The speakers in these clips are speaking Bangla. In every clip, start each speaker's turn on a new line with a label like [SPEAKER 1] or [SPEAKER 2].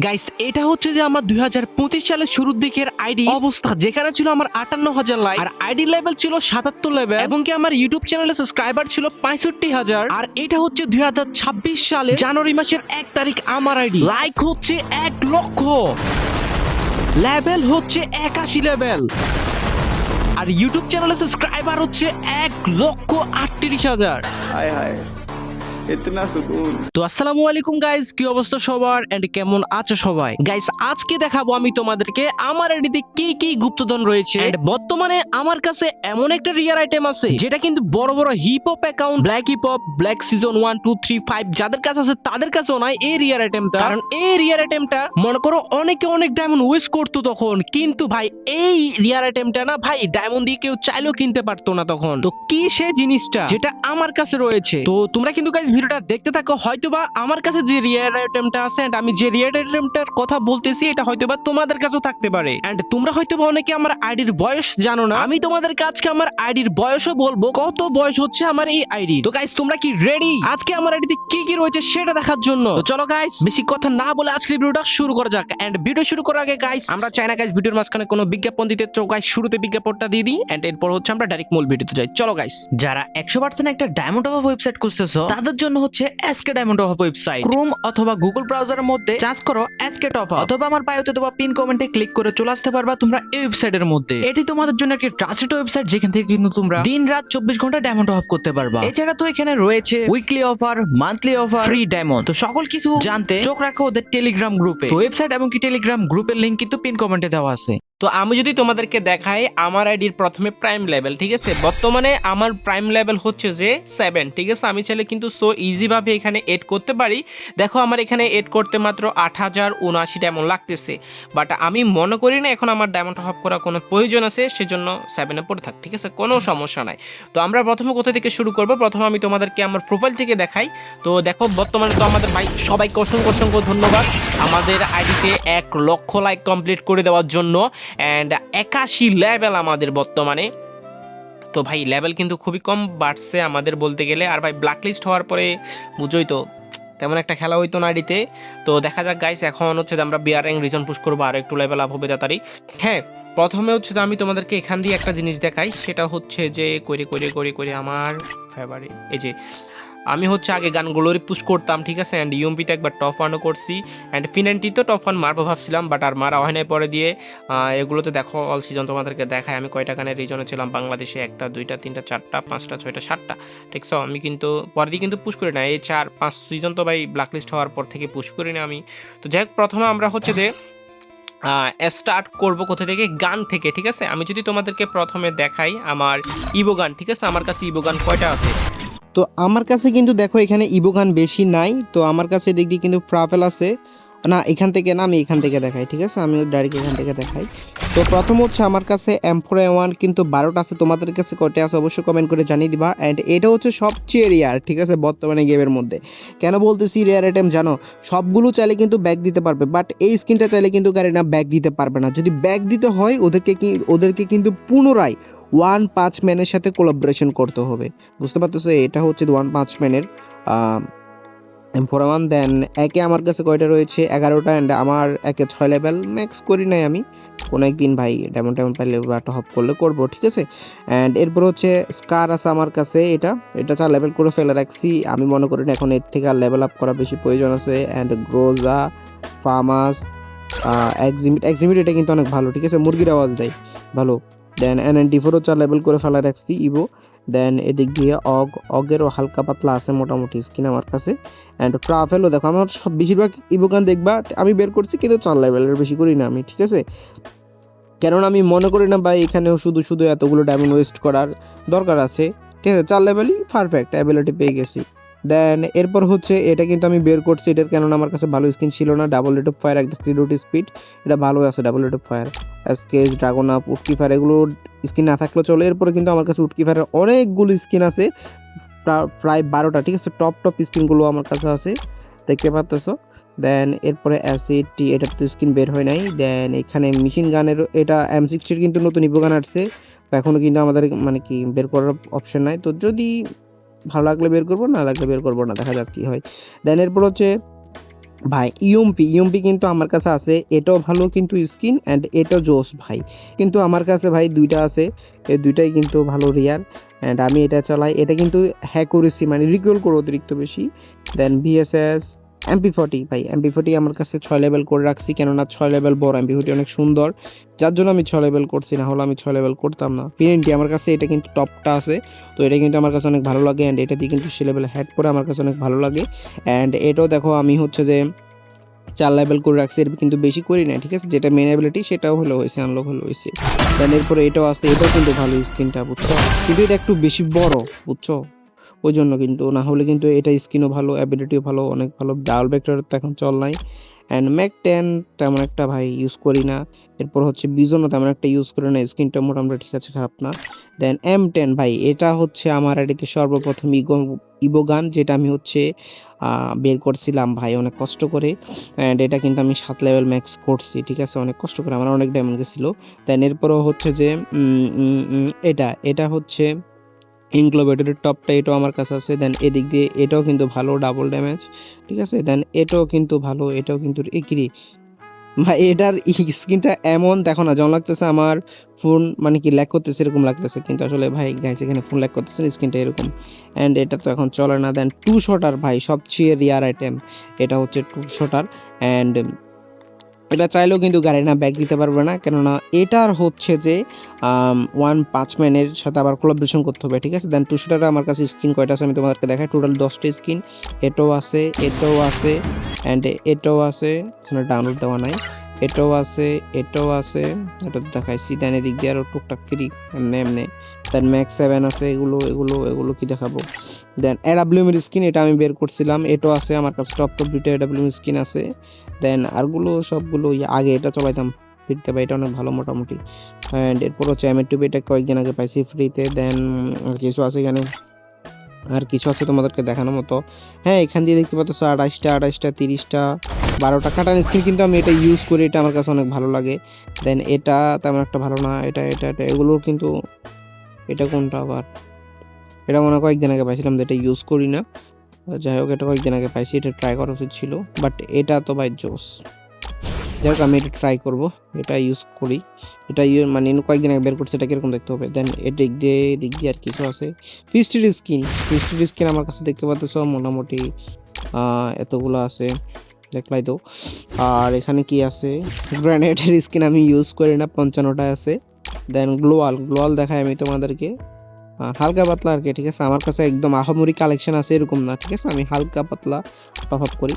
[SPEAKER 1] গাইস এটা হচ্ছে যে আমার 2025 সালের শুরুর দিকের আইডি অবস্থা, যেখানে ছিল আমার 58,000 লাইক, আর আইডি লেভেল ছিল 77 লেভেল, এবং কি আমার ইউটিউব চ্যানেলে সাবস্ক্রাইবার ছিল 65,000। আর এটা হচ্ছে 2026 সালে জানুয়ারি মাসের 1 তারিখ আমার আইডি লাইক হচ্ছে 1 লক্ষ, লেভেল হচ্ছে 81 লেভেল, আর ইউটিউব চ্যানেলে সাবস্ক্রাইবার হচ্ছে 1,38,000।
[SPEAKER 2] हाय हाय इतना सुकून।
[SPEAKER 1] তো আসসালামু আলাইকুম গাইস, কি অবস্থা সবার এন্ড কেমন আছো সবাই? গাইস আজকে দেখাবো আমি তোমাদেরকে আমার আইডিতে কি কি গুপ্তধন রয়েছে, এন্ড বর্তমানে আমার কাছে এমন একটা রিয়ার আইটেম আছে যেটা কিন্তু বড় বড় hip hop account, black hip hop, black season 1 2 3 5 যাদের কাছে আছে তাদের কাছেও নাই এই রিয়ার আইটেমটা। কারণ এই রিয়ার আইটেমটা মনে করো অনেকে অনেক ডায়মন্ড ওয়েস্ট করতো তখন, কিন্তু ভাই এই রিয়ার আইটেমটা না ভাই ডায়মন্ড দিয়ে কেউ চাইলেও কিনতে পারতো না তখন। তো কি সে জিনিসটা যেটা আমার কাছে রয়েছে, তো তোমরা কিন্তু গাইস ভিডিওটা দেখতে থাকো। হয়তোবা আমার কাছে যে রিয়ার আইটেমটা আছে এন্ড আমি যে রিয়ার আইটেমটার কথা বলতেছি এটা হয়তোবা তোমাদের কাছেও থাকতে পারে, এন্ড তোমরা হয়তোবা অনেকে আমার আইডির বয়স জানো না। আমি তোমাদেরকে আজকে আমার আইডির বয়সও বলবো, কত বয়স হচ্ছে আমার এই আইডি। তো গাইস তোমরা কি রেডি আজকে আমার আইডিতে কি কি রয়েছে সেটা দেখার জন্য? তো চলো গাইস বেশি কথা না বলে আজকের ভিডিওটা শুরু করা যাক। এন্ড ভিডিও শুরু করার আগে গাইস আমরা চাই না গাইস ভিডিওর মাঝখানে কোনো বিজ্ঞাপন দিতে, তো গাইস শুরুতে বিজ্ঞাপনটা দিয়ে দিই এন্ড এরপর হচ্ছে আমরা ডাইরেক্ট মূল ভিডিওতে যাই। চলো গাইস, যারা 100% একটা ডায়মন্ড অফ ওয়েবসাইট খুঁজতেছো তাদের জন্য হচ্ছে SK diamond off website. Chrome অথবা গুগল ব্রাউজারের মধ্যে সার্চ করো এসকে টপ আপ, অথবা আমার বায়োতে দেওয়া পিন কমেন্টে ক্লিক করে চলে আসতে পারবা তোমরা এই ওয়েবসাইটের মধ্যে। এটি তোমাদের জন্য একটি ট্রাস্টেড ওয়েবসাইট যেখান থেকে কিন্তু তোমরা দিন রাত 24 ঘন্টা ডায়মন্ড অফ করতে পারবা। এছাড়া তো এখানে রয়েছে weekly offer, monthly offer, free diamond. তো সকল কিছু জানতে চোখ রাখো ওদের টেলিগ্রাম গ্রুপে। তো ওয়েবসাইট এবং কি টেলিগ্রাম গ্রুপের লিংক কিন্তু পিন কমেন্টে দেওয়া আছে। তো আমি যদি তোমাদেরকে দেখাই আমার আইডির প্রথমে প্রাইম লেভেল, ঠিক আছে, বর্তমানে আমার প্রাইম লেভেল হচ্ছে যে 7, ঠিক আছে। আমি চাইলে কিন্তু সো ইজি ভাবে এখানে এড করতে পারি। দেখো আমার এখানে এড করতে মাত্র 8,079 ডায়মন্ড লাগতেছে, বাট আমি মনে করি না এখন আমার ডায়মন্ড হপ করা কোনো প্রয়োজন আছে, সেজন্য 7-এ পড়ে থাক, ঠিক আছে, কোনো সমস্যা নাই। তো আমরা প্রথমে কোথা থেকে শুরু করব? প্রথমে আমি তোমাদেরকে আমার প্রোফাইল থেকে দেখাই। তো দেখো বর্তমানে তো আমাদের ভাই সবাইকে অসংখ্য অসংখ্য ধন্যবাদ আমাদের আইডিতে 1 লক্ষ লাইক কমপ্লিট করে দেওয়ার জন্য, অ্যান্ড 81 লেভেল আমাদের বর্তমানে। তো ভাই লেভেল কিন্তু খুবই কম বাড়ছে আমাদের বলতে গেলে। আর ভাই ব্ল্যাক লিস্ট হওয়ার পরে বুঝোই তো তেমন একটা খেলা হইতো না আইডিতে। তো দেখা যাক গাইস, এখন হচ্ছে যে আমরা বিআর র্যাঙ্ক রিজন পুশ করবো, আর একটু লেভেল আপ হবে তাড়াতাড়ি। হ্যাঁ, প্রথমে হচ্ছে যে আমি তোমাদেরকে এখান দিয়ে একটা জিনিস দেখাই, সেটা হচ্ছে যে করে আমার ফেভারিট এই যে আমি হচ্ছে আগে গানগুলোরই পুশ করতাম, ঠিক আছে, অ্যান্ড ইউএমপিতে একবার টপ 1ও করছি, অ্যান্ড ফিনান্টি তো টপ 1 মারবো ভাবছিলাম, বাট আর মারা হয় নাই পরে দিয়ে। এগুলোতে দেখো অল সিজন তোমাদেরকে দেখায় আমি কয়টা গানের রিজনে ছিলাম বাংলাদেশে, 1টা 2টা 3টা 4টা 5টা 6টা 7টা, ঠিক আছে। আমি কিন্তু পরে দিয়ে কিন্তু পুশ করি না, এই 4-5 সিজন তো ভাই ব্ল্যাকলিস্ট হওয়ার পর থেকে পুশ করি না আমি। তো যাই হোক, প্রথমে আমরা হচ্ছে যে স্টার্ট করব কোথা থেকে? গান থেকে, ঠিক আছে। আমি যদি তোমাদেরকে প্রথমে দেখাই আমার ইভো গান, ঠিক আছে, আমার কাছে ইভো গান কয়টা আছে।
[SPEAKER 3] তো আমার কাছে কিন্তু দেখো এখানে ইবোগান বেশি নাই, তো আমার কাছে দিক দিয়ে কিন্তু ফ্রাফেল আছে না, এখান থেকে না, আমি এখান থেকে দেখাই, ঠিক আছে, আমি ডাইরেক্ট এখান থেকে দেখাই। তো প্রথম হচ্ছে আমার কাছে M4A1 কিন্তু 12টা আছে, তোমাদের কাছে কয়টা আছে অবশ্যই কমেন্ট করে জানিয়ে দিবা। অ্যান্ড এটা হচ্ছে সবচেয়ে রেয়ার, ঠিক আছে, বর্তমানে গেমের মধ্যে। কেন বলতেছি রেয়ার আইটেম জানো? সবগুলো চাইলে কিন্তু ব্যাক দিতে পারবে, বাট এই স্কিনটা চাইলে কিন্তু গাড়িনা ব্যাক দিতে পারবে না। যদি ব্যাক দিতে হয় ওদেরকে কিন্তু পুনরায় ওয়ান পাঁচ ম্যানের সাথে কোলাবোরেশন করতে হবে, বুঝতে পারতেছো? এটা হচ্ছে ওয়ান পাঁচ ম্যানের M4A1। দেন একে আমার কাছে কয়টা রয়েছে? 11টা, অ্যান্ড আমার একে 6 লেভেল ম্যাক্স করি নাই আমি, কোনো একদিন ভাই ডায়মন্ড পাইলে বা টপ করলে করবো, ঠিক আছে। অ্যান্ড এরপর হচ্ছে স্কার আছে আমার কাছে, এটা 4 লেভেল করে ফেলে রাখছি, আমি মনে করি না এখন এর থেকে আর লেভেল আপ করা বেশি প্রয়োজন আছে। অ্যান্ড গ্রোজা, ফার্মাস, এক্সিমিট এটা কিন্তু অনেক ভালো, ঠিক আছে, মুরগির আওয়াজ দেয় ভালো। দেন NND4ও 4 লেভেল করে ফেলা রাখছি ইভো। দেন এদিক দিয়ে অগেরও হালকা পাতলা আছে মোটামুটি স্কিন আমার কাছে। অ্যান্ড ট্রাভেলও দেখো আমার সব বেশিরভাগ ইভোগান দেখবা আমি বের করছি, কিন্তু 4 লেভেলের বেশি করি না আমি, ঠিক আছে। কেননা আমি মনে করি না ভাই এখানেও শুধু শুধু এতগুলো ডায়মন্ড ওয়েস্ট করার দরকার আছে, ঠিক আছে। 4 লেভেলই পারফেক্ট অ্যাবিলিটি পেয়ে গেছি। দেন এরপর হচ্ছে এটা কিন্তু আমি বের করছি, এটার কেননা আমার কাছে ভালো স্কিন ছিল না। ডাবল রেট অফ ফায়ার, একদম রিলোড স্পিড, এটা ভালো আছে। ডাবল রেট অফ ফায়ার, এসকেজ, ড্রাগন আপ, উটকি ফায়ার, এগুলো স্কিন না থাকলেও চলে। এরপরে কিন্তু আমার কাছে উটকি ফায়ারের অনেকগুলো স্কিন আছে, প্রায় 12টা, ঠিক আছে। টপ স্কিনগুলো আমার কাছে আছে, দেখতে পাচ্তেছো। দেন এরপরে অ্যাসিড টি, এটার তো স্কিন বের হয় নাই। দেন এখানে মেশিন গানের, এটা M60 কিন্তু নতুন ইভো গান আসছে, এখনো কিন্তু আমাদের মানে কি বের করার অপশন নাই। তো যদি ভালো লাগলে বের করবো, না লাগলে বের করবো না, দেখা যাক কি হয়। দেন এরপর হচ্ছে ভাই ইউএমপি কিন্তু আমার কাছে আছে, এটাও ভালো কিন্তু স্কিন অ্যান্ড এটাও জোস ভাই। কিন্তু আমার কাছে ভাই দুইটা আছে, এই দুইটাই কিন্তু ভালো রিয়ার অ্যান্ড আমি এটা চালাই। এটা কিন্তু হ্যাকুরেসি মানে রিকল করে অতিরিক্ত বেশি। দেন ভিএসএস MP40 ভাই, MP40 আমার কাছে 6 লেভেল করে রাখছি, কেননা 6 লেভেল বড় MP40 অনেক সুন্দর, যার জন্য আমি 6 লেভেল করছি, না হলে আমি 6 লেভেল করতাম না। ফিরেন্টি আমার কাছে এটা কিন্তু টপটা আছে, তো এটা কিন্তু আমার কাছে অনেক ভালো লাগে অ্যান্ড এটা দিয়ে কিন্তু সে লেভেল হেড করে আমার কাছে অনেক ভালো লাগে। অ্যান্ড এটাও দেখো আমি হচ্ছে যে 4 লেভেল করে রাখছি, এর কিন্তু বেশি করি না, ঠিক আছে? যেটা মেন অ্যাবিলিটি সেটাও হলো হয়েছে, আনলক হলো হয়েছে। দেন এরপরে এটাও আছে, এটাও কিন্তু ভালো স্কিনটা, বুঝছো? কিন্তু এটা একটু বেশি বড়, বুঝছো? ওই জন্য কিন্তু, না হলে কিন্তু এটা স্কিনও ভালো, অ্যাবিলিটিও ভালো, অনেক ভালো। ডাবল ভেক্টর তো এখন চল নাই। অ্যান্ড ম্যাক 10 তেমন একটা ভাই ইউজ করি না। এরপর হচ্ছে বিজনও তেমন একটা ইউজ করি না, স্কিনটা মোটামুটি ঠিক আছে, খারাপ না। দেন M10 ভাই, এটা হচ্ছে আমার আইডিতে সর্বপ্রথম ইবোগান, যেটা আমি হচ্ছে বের করছিলাম ভাই অনেক কষ্ট করে। অ্যান্ড এটা কিন্তু আমি 7 লেভেল ম্যাক্স করছি, ঠিক আছে? অনেক কষ্ট করে, আমার অনেক ডায়মন্ড গেছিলো। দেন এরপরও হচ্ছে যে এটা হচ্ছে ইনক্লোবেটরের টপটা, এটাও আমার কাছে আছে। দেন এদিক দিয়ে এটাও কিন্তু ভালো, ডাবল ড্যামেজ, ঠিক আছে? দেন এটাও কিন্তু ভালো, এটাও কিন্তু একিরি ভাই। এটার স্ক্রিনটা এমন দেখো না, যেমন লাগতেছে আমার ফোন মানে কি ল্যাগ করতেছে এরকম লাগতেছে, কিন্তু আসলে ভাই গাইস এখানে ফোন ল্যাগ করতেছে, স্ক্রিনটা এরকম। অ্যান্ড এটা তো এখন চলে না। দেন টু শটার ভাই, সবচেয়ে রিয়ার আইটেম, এটা হচ্ছে টু শটার। অ্যান্ড এটা চাইলেও কিন্তু গাড়ি না ব্যাগ দিতে পারবে না, কেননা এটার হচ্ছে যে 1 পাঁচম্যানের সাথে আবার কোলাবোরেশন করতে হবে, ঠিক আছে? দেন টু শুটারে আমার কাছে স্কিন কয়টা আছে আমি তোমাদেরকে দেখাই, টোটাল 10টা স্কিন। এটাও আছে, এটাও আছে, অ্যান্ড এটাও আছে, এখানে ডাউনলোড দেওয়া নাই। এটাও আছে, এটাও আছে, এটা তো দেখাইছি। দেন এদিক দিয়ে আরও টুকটাক ফ্রি এমনি এমনি। দেন ম্যাক্স 7 আছে, এগুলো এগুলো এগুলো কি দেখাবো। দেন এডাব্লিউএম এর স্কিন, এটা আমি বের করছিলাম, এটাও আছে আমার কাছে, টপ দুইটা এডাব্লিউএম স্কিন আছে। দেন আরগুলো সবগুলো আগে এটা চালাইতাম ফ্রিতে ভাই, এটা অনেক ভালো মোটামুটি। অ্যান্ড এরপর হচ্ছে M2, এটা কয়েকদিন আগে পাইছি ফ্রিতে। দেন কিছু আছে এখানে, আর কিছু আছে তোমাদেরকে দেখানোর মতো। হ্যাঁ, এখান দিয়ে দেখতে পাচ্ছ 28টা 30টা 12টা কাটান স্কিন, কিন্তু আমি এটা ইউজ করি, এটা আমার কাছে অনেক ভালো লাগে। দেন এটা তেমন একটা ভালো না, এটা এটা এটা এগুলো কিন্তু, এটা কোনটা আবার, এটা মনে হয় কয়েকদিন আগে পাইছিলাম, এটা ইউজ করি না। যাই হোক, এটা কয়েকদিন আগে পাইছি, এটা ট্রাই করা উচিত ছিল, বাট এটা তো ভাই জোস। যাই হোক, আমি এটা ট্রাই করবো, এটা ইউজ করি। এটা মানে কয়েকদিন আগে বের করছে, এটা কিরকম দেখতে হবে। দেন এদিক দিয়ে আর কিছু আছে, ফিস্টেড স্কিন আমার কাছে দেখতে পাচ্ছ মোটামুটি এতগুলো আছে, দেখলাই তো। আর এখানে কি আছে, গ্রেনেডের স্কিন আমি ইউজ করি না, 55টা আছে। দেন গ্লোয়াল দেখাই আমি তোমাদেরকে, হালকা পাতলা আর কি, ঠিক আছে? আমার কাছে একদম আহামরি কালেকশন আছে এরকম না, ঠিক আছে? আমি হালকা পাতলা টপ আপ করি,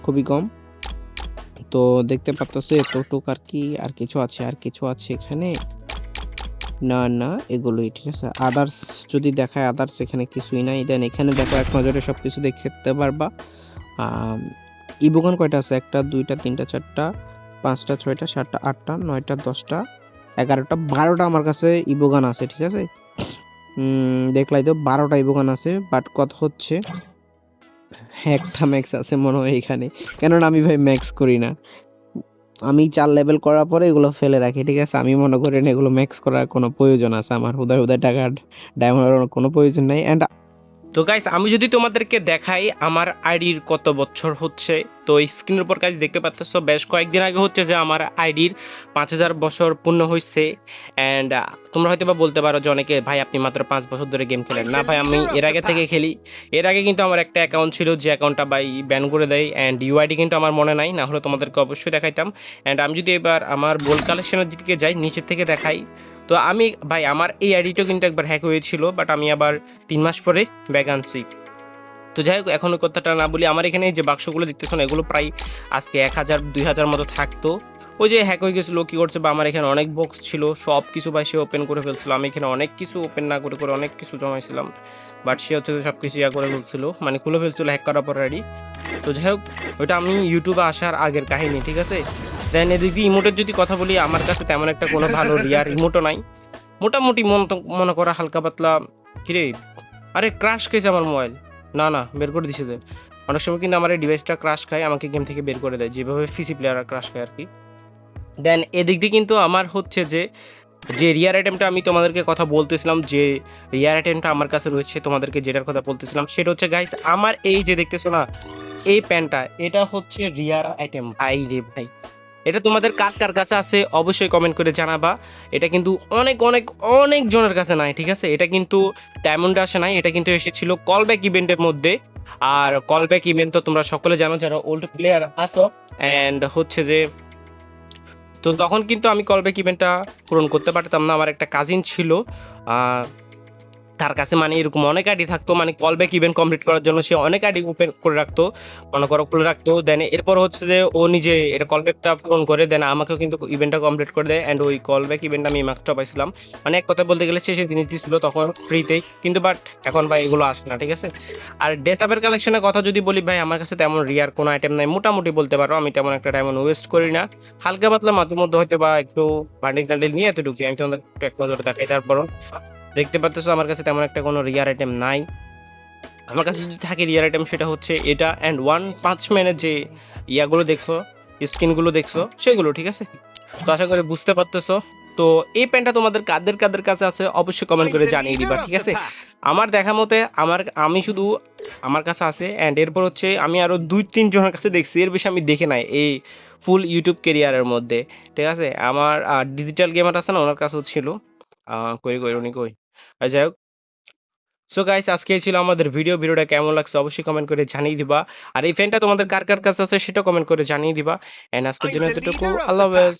[SPEAKER 3] খুবই কম। তো দেখতে পাচ্ছ এতটুক আর কি, আর কিছু আছে এখানে, না না এগুলোই, ঠিক আছে? আদার্স যদি দেখায়, আদার্স এখানে কিছুই নাই। দেন এখানে দেখো, এক নজরে সবকিছু দেখতে পারবা। ইবোগান কয়টা আছে, 1টা 2টা 3টা 4টা 5টা 6টা 7টা 8টা 9টা 10টা 11টা 12টা আমার কাছে ইবোগান আছে, ঠিক আছে? দেখলাই তো 12টা ইবোগান আছে, বাট কথা হচ্ছে একটা ম্যাক্স আছে মনে হয় এখানে, কেননা আমি ভাই ম্যাক্স করি না। আমি 4 লেভেল করার পরে এগুলো ফেলে রাখি, ঠিক আছে? আমি মনে করি না এগুলো ম্যাক্স করার কোনো প্রয়োজন আছে, আমার হুদায় টাকা ডায়মন্ডের কোনো প্রয়োজন নাই। অ্যান্ড
[SPEAKER 1] তো গাইস, আমি যদি তোমাদেরকে দেখাই আমার আইডির কত বছর হচ্ছে, তো স্ক্রিনের উপর গাইস দেখতে পাচ্ছ বেশ কয়েকদিন আগে হচ্ছে যে আমার আইডির 5000 বছর পূর্ণ হয়েছে। অ্যান্ড তোমরা হয়তো বা বলতে পারো যে অনেকে, ভাই আপনি মাত্র 5 বছর ধরে গেম খেলেন। না ভাই, আমি এর আগে থেকে খেলি। এর আগে কিন্তু আমার একটা অ্যাকাউন্ট ছিল, যে অ্যাকাউন্টটা ভাই ব্যান করে দেয়, অ্যান্ড ইউআইডি কিন্তু আমার মনে নাই, না হলে তোমাদেরকে অবশ্যই দেখাইতাম। অ্যান্ড আমি যদি এবার আমার গোল্ড কালেকশনের দিকে যাই, নিচের থেকে দেখাই, তো আমি ভাই আমার এই আইডিটাও কিন্তু একবার হ্যাক হয়েছিল, বাট আমি আবার 3 মাস পরে ব্যাগ আনছি। তো যাই হোক, এখন ওই কথাটা না বলি, আমার এখানে যে বাক্সগুলো দেখতেছো না, এগুলো প্রায় আজকে 1000 2000 মতো থাকতো। ওই যে হ্যাক হয়ে গেছিলো, কী করছে বা, আমার এখানে অনেক বক্স ছিল, সব কিছু ভাই সে ওপেন করে ফেলছিল। আমি এখানে অনেক কিছু ওপেন না করে করে অনেক কিছু জমাইছিলাম, বাট সে হচ্ছে সব কিছু করে ফেলছিল, মানে খুলে ফেলছিল হ্যাক করার পর রেডি। তো যাই হোক, ওইটা আমি ইউটিউবে আসার আগের কাহিনী, ঠিক আছে? দেন এদিক দিয়ে ইমোটের যদি কথা বলি, আমার কাছে তেমন একটা কোনো ভালো রিয়ার ইমোটও নাই, মোটামুটি মনে করা হালকা পাতলা। কিরে, আরে ক্রাশ খেয়েছে আমার মোবাইল, না না বের করে দিছে যে। অনেক সময় কিন্তু আমার এই ডিভাইসটা ক্রাশ খায়, আমাকে গেম থেকে বের করে দেয়, যেভাবে পিসি প্লেয়াররা ক্রাশ খায় আর কি। দেন এদিক দিয়ে কিন্তু আমার হচ্ছে যে রিয়ার আইটেমটা আমি তোমাদেরকে কথা বলতেছিলাম, যে রিয়ার আইটেমটা আমার কাছে রয়েছে, তোমাদেরকে যেটার কথা বলতেছিলাম সেটা হচ্ছে গাইস, আমার এই যে দেখতেছো না এই প্যান্টটা এটা হচ্ছে রিয়ার আইটেম ভাই রে ভাই। এটা তোমাদের কার কার কাছে আছে অবশ্যই কমেন্ট করে জানাবা। এটা কিন্তু অনেক অনেক অনেক জনের কাছে নাই, ঠিক আছে? এটা কিন্তু ডায়মন্ডে আসে নাই, এটা কিন্তু এসেছিল কলব্যাক ইভেন্টের মধ্যে। আর কলব্যাক ইভেন্ট তো তোমরা সকলে জানো যারা ওল্ড প্লেয়ার আসো। অ্যান্ড হচ্ছে যে তো তখন কিন্তু আমি কলব্যাক ইভেন্টটা পূরণ করতে পারতাম না। আমার একটা কাজিন ছিল, আহ, তার কাছে মানে এরকম অনেক আইডি থাকতো, মানে কলব্যাক ইভেন্ট কমপ্লিট করার জন্য সে অনেক আইডি ওপেন করে রাখতো, মনে করো খুলে রাখতো। দেন এরপর হচ্ছে যে ও নিজে এটা কলব্যাকটা পূরণ করে দেন আমাকেও কিন্তু ইভেন্টটা কমপ্লিট করে দেয়। অ্যান্ড ওই কলব্যাক ইভেন্ট আমি মার্কসটা পাইছিলাম, মানে এক কথা বলতে গেলে সে জিনিস দিছিল তখন ফ্রিতেই, কিন্তু বাট এখন ভাই এগুলো আসে না, ঠিক আছে? আর ডেটাবের কালেকশনের কথা যদি বলি ভাই, আমার কাছে তেমন রিয়ার কোনো আইটেম নাই, মোটামুটি বলতে পারো আমি তেমন একটা ডায়মন্ড ওয়েস্ট করি না। হালকা পাতলা মাঝে মধ্যে হয়তো বা একটু বান্ডিল টান্ডিল নিয়ে এতটুকু আমি তোমাদের একটু এক নজরে দেখাই। তারপরও দেখতে পাচ্তেছো আমার কাছে তেমন একটা কোনো রিয়ার আইটেম নাই। আমার কাছে যদি থাকে রিয়ার আইটেম সেটা হচ্ছে এটা অ্যান্ড ওয়ান পাঁচ ম্যানের যে ইয়াগুলো দেখছো, স্কিনগুলো দেখছো সেগুলো, ঠিক আছে? তো আশা করি বুঝতে পারতেছো। তো এই প্যান্টটা তোমাদের কাদের কাদের কাছে আছে অবশ্যই কমেন্ট করে জানিয়ে দিবা, ঠিক আছে? আমার দেখা মতে আমি শুধু আমার কাছে আছে। অ্যান্ড এরপর হচ্ছে আমি আরো 2-3 জনের কাছে দেখছি, এর বেশি আমি দেখে নাই এই ফুল ইউটিউব কেরিয়ারের মধ্যে, ঠিক আছে? আমার ডিজিটাল গেমার আছে না, ওনার কাছেও ছিল। কই কই উনি কই, যাই হোক। সো গাইস, আজকে এই ছিল আমাদের ভিডিওটা কেমন লাগছে অবশ্যই কমেন্ট করে জানিয়ে দিবা। আর এই ফ্যানটা তোমাদের কার কার কাছে আছে সেটা কমেন্ট করে জানিয়ে দিবা। এন্ড আজকের জন্য এতটুকু, আল্লাহ হাফেজ।